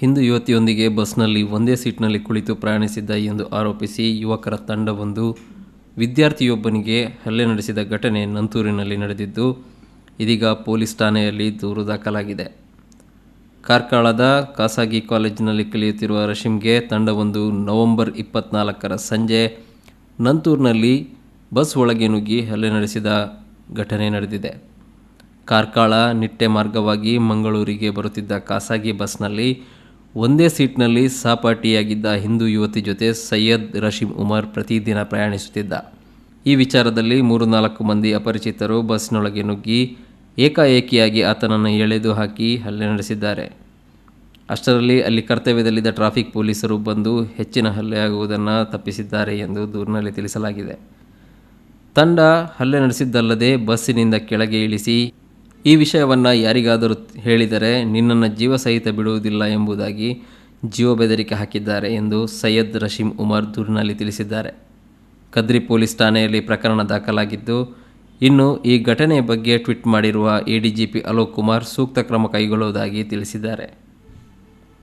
ಹಿಂದೂ ಯುವತಿಯೊಂದಿಗೆ ಬಸ್ನಲ್ಲಿ ಒಂದೇ ಸೀಟ್ನಲ್ಲಿ ಕುಳಿತು ಪ್ರಯಾಣಿಸಿದ್ದ ಎಂದು ಆರೋಪಿಸಿ ಯುವಕರ ತಂಡವೊಂದು ವಿದ್ಯಾರ್ಥಿಯೊಬ್ಬನಿಗೆ ಹಲ್ಲೆ ನಡೆಸಿದ ಘಟನೆ ನಂತೂರಿನಲ್ಲಿ ನಡೆದಿದ್ದು, ಇದೀಗ ಪೊಲೀಸ್ ಠಾಣೆಯಲ್ಲಿ ದೂರು ದಾಖಲಾಗಿದೆ. ಕಾರ್ಕಳದ ಖಾಸಗಿ ಕಾಲೇಜಿನಲ್ಲಿ ಕಲಿಯುತ್ತಿರುವ ರಶೀಮ್ಗೆ ತಂಡವೊಂದು ನವೆಂಬರ್ 24ರ ಸಂಜೆ ನಂತೂರಿನಲ್ಲಿ ಬಸ್ ಒಳಗೆ ನುಗ್ಗಿ ಹಲ್ಲೆ ನಡೆಸಿದ ಘಟನೆ ನಡೆದಿದೆ. ಕಾರ್ಕಳ ನಿಟ್ಟೆ ಮಾರ್ಗವಾಗಿ ಮಂಗಳೂರಿಗೆ ಬರುತ್ತಿದ್ದ ಖಾಸಗಿ ಬಸ್ನಲ್ಲಿ ಒಂದೇ ಸೀಟ್ನಲ್ಲಿ ಸಹಪಾಠಿಯಾಗಿದ್ದ ಹಿಂದೂ ಯುವತಿ ಜೊತೆ ಸೈಯದ್ ರಶೀಮ್ ಉಮರ್ ಪ್ರತಿದಿನ ಪ್ರಯಾಣಿಸುತ್ತಿದ್ದ. ಈ ವಿಚಾರದಲ್ಲಿ 3-4 ಮಂದಿ ಅಪರಿಚಿತರು ಬಸ್ನೊಳಗೆ ನುಗ್ಗಿ ಏಕಾಏಕಿಯಾಗಿ ಆತನನ್ನು ಎಳೆದು ಹಾಕಿ ಹಲ್ಲೆ ನಡೆಸಿದ್ದಾರೆ. ಅಷ್ಟರಲ್ಲಿ ಅಲ್ಲಿ ಕರ್ತವ್ಯದಲ್ಲಿದ್ದ ಟ್ರಾಫಿಕ್ ಪೊಲೀಸರು ಬಂದು ಹೆಚ್ಚಿನ ಹಲ್ಲೆಯಾಗುವುದನ್ನು ತಪ್ಪಿಸಿದ್ದಾರೆ ಎಂದು ದೂರಿನಲ್ಲಿ ತಿಳಿಸಲಾಗಿದೆ. ತಂಡ ಹಲ್ಲೆ ನಡೆಸಿದ್ದಲ್ಲದೆ ಬಸ್ಸಿನಿಂದ ಕೆಳಗೆ ಇಳಿಸಿ, ಈ ವಿಷಯವನ್ನು ಯಾರಿಗಾದರೂ ಹೇಳಿದರೆ ನಿನ್ನನ್ನು ಜೀವ ಸಹಿತ ಬಿಡುವುದಿಲ್ಲ ಎಂಬುದಾಗಿ ಜೀವ ಬೆದರಿಕೆ ಹಾಕಿದ್ದಾರೆ ಎಂದು ಸೈಯದ್ ರಶೀಮ್ ಉಮರ್ ದೂರಿನಲ್ಲಿ ತಿಳಿಸಿದ್ದಾರೆ. ಕದ್ರಿ ಪೊಲೀಸ್ ಠಾಣೆಯಲ್ಲಿ ಪ್ರಕರಣ ದಾಖಲಾಗಿದ್ದು, ಇನ್ನು ಈ ಘಟನೆಯ ಬಗ್ಗೆ ಟ್ವೀಟ್ ಮಾಡಿರುವ ಎಡಿಜಿಪಿ ಅಲೋಕ್ ಕುಮಾರ್ ಸೂಕ್ತ ಕ್ರಮ ಕೈಗೊಳ್ಳುವುದಾಗಿ ತಿಳಿಸಿದ್ದಾರೆ.